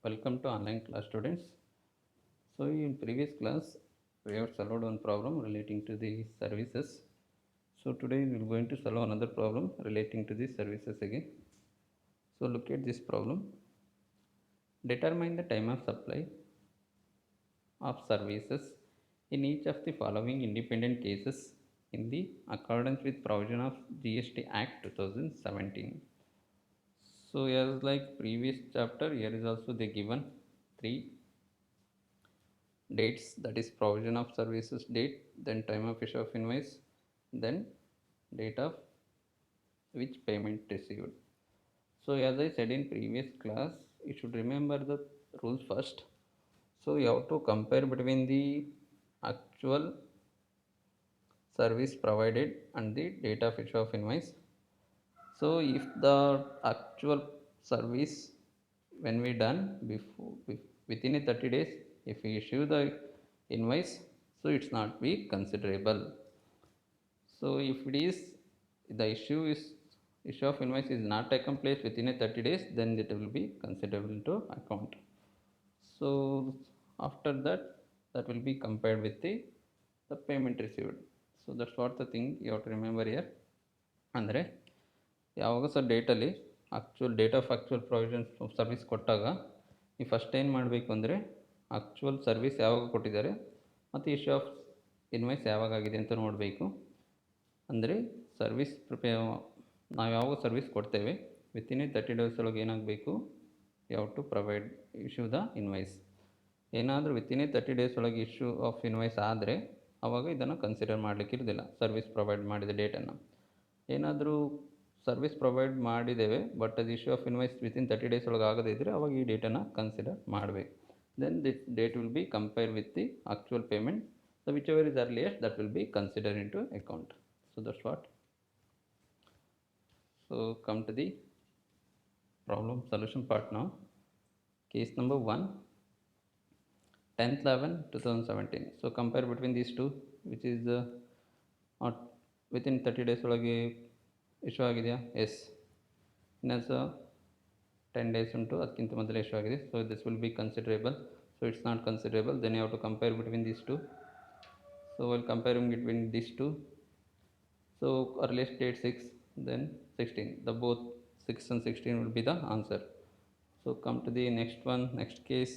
Welcome to online class students. So in previous class we have solved one problem relating to the services. So today we are going to solve another problem relating to the services again. So look at this problem. Determine the time of supply of services in each of the following independent cases in the accordance with provision of GST Act 2017. So as like previous chapter, here is also the given three dates, that is provision of services date, then time of issue of invoice, then date of which payment received. So as I said in previous class, you should remember the rules first. So you have to compare between the actual service provided and the date of issue of invoice. So if the actual service when we done before within a 30 days, if we issue the invoice, so it's not be considerable. So if it is the issue of invoice is not taken place within a 30 days, then it will be considerable to account. So after that, that will be compared with the payment received. So that's what the thing you have to remember here. ಅಂದರೆ ಯಾವಾಗ sir ಡೇಟಲ್ಲಿ date of actual provision service ಕೊಟ್ಟಾಗ ನೀವು first ಏನು ಮಾಡಬೇಕು ಅಂದರೆ actual service ಯಾವಾಗ ಕೊಟ್ಟಿದ್ದಾರೆ ಮತ್ತು ಇಶ್ಯೂ ಆಫ್ ಇನ್ವಾಯ್ಸ್ ಯಾವಾಗ ಆಗಿದೆ ಅಂತ ನೋಡಬೇಕು. ಅಂದರೆ ಸರ್ವಿಸ್ ನಾವು ಯಾವಾಗ ಸರ್ವಿಸ್ ಕೊಡ್ತೇವೆ ವಿತಿನ್ 30 ಡೇಸ್ ಒಳಗೆ ಏನಾಗಬೇಕು, ಯಾವ to provide issue the invoice. ಏನಾದರೂ ವಿತಿನ್ 30 ಡೇಸ್ ಒಳಗೆ ಇಶ್ಯೂ ಆಫ್ ಇನ್ವಾಯ್ಸ್ ಆದರೆ ಆವಾಗ ಇದನ್ನು ಕನ್ಸಿಡರ್ ಮಾಡಲಿಕ್ಕೆ ಇರೋದಿಲ್ಲ ಸರ್ವಿಸ್ ಪ್ರೊವೈಡ್ ಮಾಡಿದ ಡೇಟನ್ನು. ಏನಾದರೂ ಸರ್ವಿಸ್ ಪ್ರೊವೈಡ್ ಮಾಡಿದ್ದೇವೆ ಬಟ್ ಅದು issue of invoice within 30 days ಒಳಗೆ ಆಗದೇ ಇದ್ದರೆ ಅವಾಗ ಈ ಡೇಟನ್ನು ಕನ್ಸಿಡರ್ ಮಾಡಬೇಕು. Then this date will be compare with the actual payment. So whichever is earliest that will be consider into account. So that's what. So come to the problem solution part now. Case number 1, 10/11/2017. So compare between these two, which is within 30 days ಒಳಗೆ issue ಆಗಿದೆಯಾ? Yes. ಇನ್ನೊಂದು 10 days ಉಂಟು, ಅದಕ್ಕಿಂತ ಮೊದಲು issue ಆಗಿದೆ. So this will be considerable. So it's not considerable. Then you have to compare between these two. ಸೊ while comparing between these two, so earliest date 6, then 16. The both 6 and 16 will be the answer. So come to the next one, next case,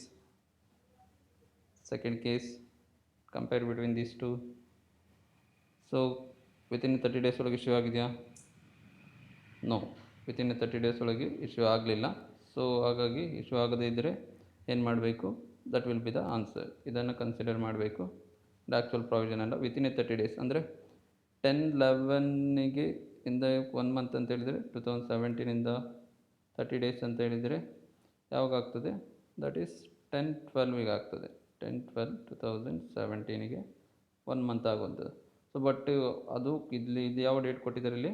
second case. Compare between these two. So within 30 days ಒಳಗೆ issue ಆಗಿದೆಯಾ? No, within 30 days ಒಳಗೆ issue ಆಗಲಿಲ್ಲ. So ಹಾಗಾಗಿ issue ಆಗದೇ ಇದ್ದರೆ ಏನು ಮಾಡಬೇಕು? That will be the answer. ಇದನ್ನು ಕನ್ಸಿಡರ್ ಮಾಡಬೇಕು. ದ ಆ್ಯಕ್ಚುಯಲ್ ಪ್ರಾವಿಷನ್ ಅಲ್ಲ, ವಿತಿನ್ 30 ಡೇಸ್ ಅಂದರೆ 10/11ಗೆ ಇಂದ 1 ಮಂತ್ ಅಂತ ಹೇಳಿದರೆ 2017ಇಂದ 30 ಡೇಸ್ ಅಂತ ಹೇಳಿದರೆ ಯಾವಾಗ ಆಗ್ತದೆ? ದಟ್ ಈಸ್ 10/12ಗೆ ಆಗ್ತದೆ. 10/12/2017ಗೆ 1 ಮಂತ್ ಆಗುವಂಥದ್ದು. ಸೊ ಬಟ್ ಅದು ಇದು ಯಾವ ಡೇಟ್ ಕೊಟ್ಟಿದ್ದಾರೆ ಇಲ್ಲಿ?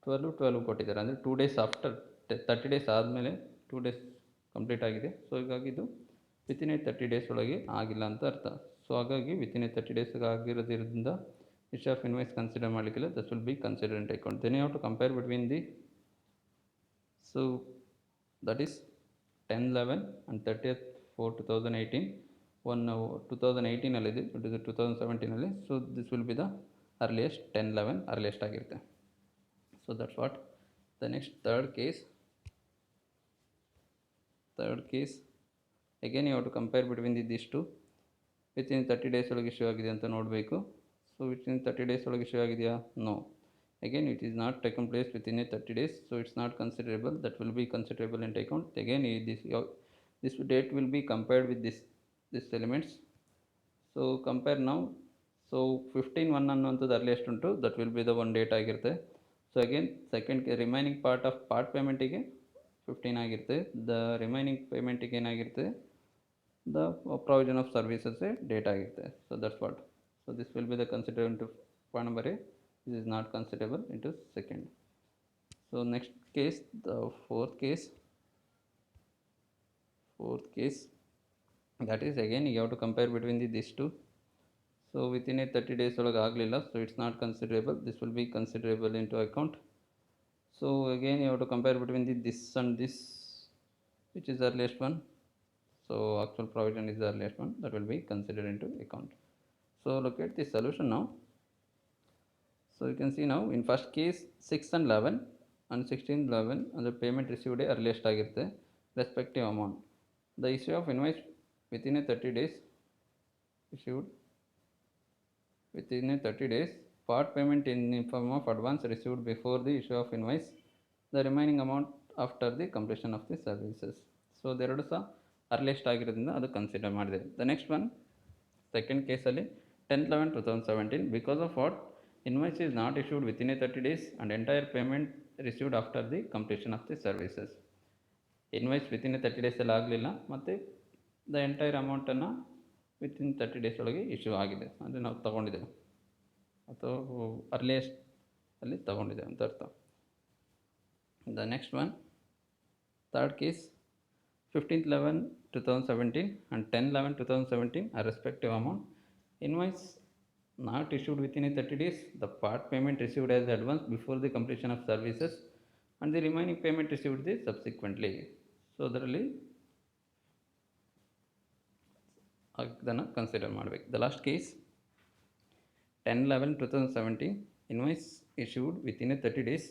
12/12 ಕೊಟ್ಟಿದ್ದಾರೆ. ಅಂದರೆ 2 ಡೇಸ್ ಆಫ್ಟರ್ 30 ಡೇಸ್ ಆದಮೇಲೆ 2 ಡೇಸ್ ಕಂಪ್ಲೀಟ್ ಆಗಿದೆ. ಸೊ ಹೀಗಾಗಿ ಇದು ವಿತಿನ್ 30 ಡೇಸ್ ಒಳಗೆ ಆಗಿಲ್ಲ ಅಂತ ಅರ್ಥ. ಸೊ ಹಾಗಾಗಿ ವಿತಿನ್ 30 ಡೇಸ್ಗೆ ಆಗಿರೋದ್ರಿಂದ issue of invoice consider ಮಾಡಲಿಕ್ಕಿಲ್ಲ. this will be considered in account. Then you have to compare between the, so that is 10/11 and 30/4/2018. 2018 ಅಲ್ಲಿದೆ, 2017 ಅಲ್ಲಿ. So this will be the earliest. 10/11 earliest ಆಗಿರುತ್ತೆ. So that's what. The next third case again you have to compare between this two. Within 30 days ಒಳಗೆ issue ಆಗಿದೆ ಅಂತ ನೋಡಬೇಕು. So within 30 days ಒಳಗೆ issue ಆಗಿದೆಯಾ? No. Again it is not taken place within 30 days. So it's not considerable. That will be considerable in account. Again this date will be compared with this elements. So compare ನಾವು. So 15/1 ಅನ್ನುವಂಥದ್ದು earliest ಉಂಟು, that will be the one date ಆಗಿರುತ್ತೆ. So again second remaining part ಪೇಮೆಂಟಿಗೆ 15 ಆಗಿರುತ್ತೆ. The remaining ಪೇಮೆಂಟಿಗೆ ಏನಾಗಿರುತ್ತೆ? The provision of services date ಆಗಿರುತ್ತೆ. So that's what. So this will be the considered into point number A. This is not considerable into second. So next case, the fourth case, that is again you have to compare between these two. So within 30 days ಒಳಗೆ ಆಗಲಿಲ್ಲ, so it's not considerable. This will be considerable into account. So again you have to compare between this and this, which is earliest one. So actual provision is the earliest one that will be considered into account. So look at the solution now. So you can see now in first case 6 and 11 and 16 11 and the payment received earliest ಆಗಿರುತ್ತೆ respective amount. The issue of invoice within a 30 days issued within a 30 days, part payment in the form of advance received before the issue of invoice, the remaining amount after the completion of the services. So ಎರಡು ಸಹ earliest ಆಗಿರೋದ್ರಿಂದ ಅದು consider ಮಾಡಿದೆ. The next one second ಕೇಸಲ್ಲಿ 10/11/2017 because of what invoice is not issued within a 30 days and entire payment received after the completion of the services. Invoice within a 30 days ಅಲ್ಲಿ ಆಗಲಿಲ್ಲ ಮತ್ತು the entire ಅಮೌಂಟನ್ನು within 30 days ಒಳಗೆ issue ಆಗಿದೆ ಅಂದರೆ ನಾವು ತೊಗೊಂಡಿದ್ದೇವೆ ಅಥವಾ ಅರ್ಲಿಯಸ್ಟ್ ಅಲ್ಲಿ ತೊಗೊಂಡಿದ್ದೇವೆ ಅಂತ ಅರ್ಥ. The next one third case 15/11/2017 and 10/11/2017 are respective amount. Invoice not issued within a 30 days, the part payment received as advance before the completion of services and the remaining payment received the subsequently. So ಅದರಲ್ಲಿ ಅದನ್ನು consider ಮಾಡಬೇಕು. The last case 10/11/2017 invoice issued within a 30 days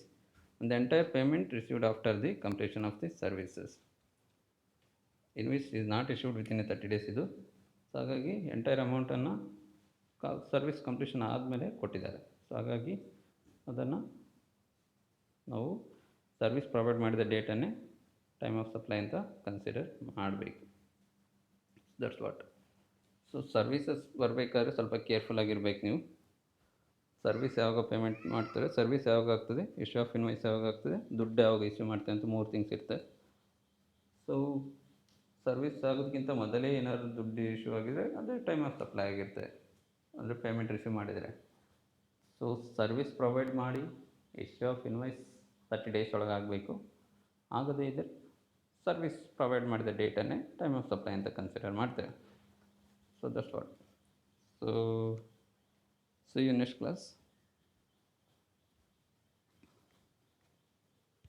and the entire payment received after the completion of the services. Invoice is not issued within a 30 days ಇದು. So ಹಾಗಾಗಿ entire ಅಮೌಂಟನ್ನು service completion ಆದಮೇಲೆ ಕೊಟ್ಟಿದ್ದಾರೆ. So ಹಾಗಾಗಿ ಅದನ್ನು ನಾವು service provide ಮಾಡಿದ ಡೇಟನ್ನೇ time of supply ಅಂತ ಕನ್ಸಿಡರ್ ಮಾಡಬೇಕು. That's what. ಸೊ ಸರ್ವಿಸಸ್ ಬರಬೇಕಾದ್ರೆ ಸ್ವಲ್ಪ ಕೇರ್ಫುಲ್ ಆಗಿರ್ಬೇಕು ನೀವು. ಸರ್ವಿಸ್ ಯಾವಾಗ ಪೇಮೆಂಟ್ ಮಾಡ್ತಾರೆ, ಸರ್ವಿಸ್ ಯಾವಾಗ ಆಗ್ತದೆ, ಇಶ್ಯೂ ಆಫ್ ಇನ್ವಾಯ್ಸ್ ಯಾವಾಗ ಆಗ್ತದೆ, ದುಡ್ಡು ಯಾವಾಗ ಇಶ್ಯೂ ಮಾಡ್ತಾರೆ ಅಂತ 3 ಥಿಂಗ್ಸ್ ಇರ್ತದೆ. ಸೊ ಸರ್ವಿಸ್ ಆಗೋದಕ್ಕಿಂತ ಮೊದಲೇ ಏನಾದರೂ ದುಡ್ಡು ಇಶ್ಯೂ ಆಗಿದರೆ ಅದೇ ಟೈಮ್ ಆಫ್ ಸಪ್ಲೈ ಆಗಿರುತ್ತೆ, ಅಂದರೆ ಪೇಮೆಂಟ್ ರಿಸೀವ್ ಮಾಡಿದರೆ. ಸೊ ಸರ್ವಿಸ್ ಪ್ರೊವೈಡ್ ಮಾಡಿ ಇಶ್ಯೂ ಆಫ್ ಇನ್ವಾಯ್ಸ್ 30 ಡೇಸ್ ಒಳಗೆ ಆಗಬೇಕು. ಆಗದೇ ಇದ್ದರೆ ಸರ್ವಿಸ್ ಪ್ರೊವೈಡ್ ಮಾಡಿದ ಡೇಟನ್ನೇ ಟೈಮ್ ಆಫ್ ಸಪ್ಲೈ ಅಂತ ಕನ್ಸಿಡರ್ ಮಾಡ್ತೇವೆ. So that's what. So see you next class.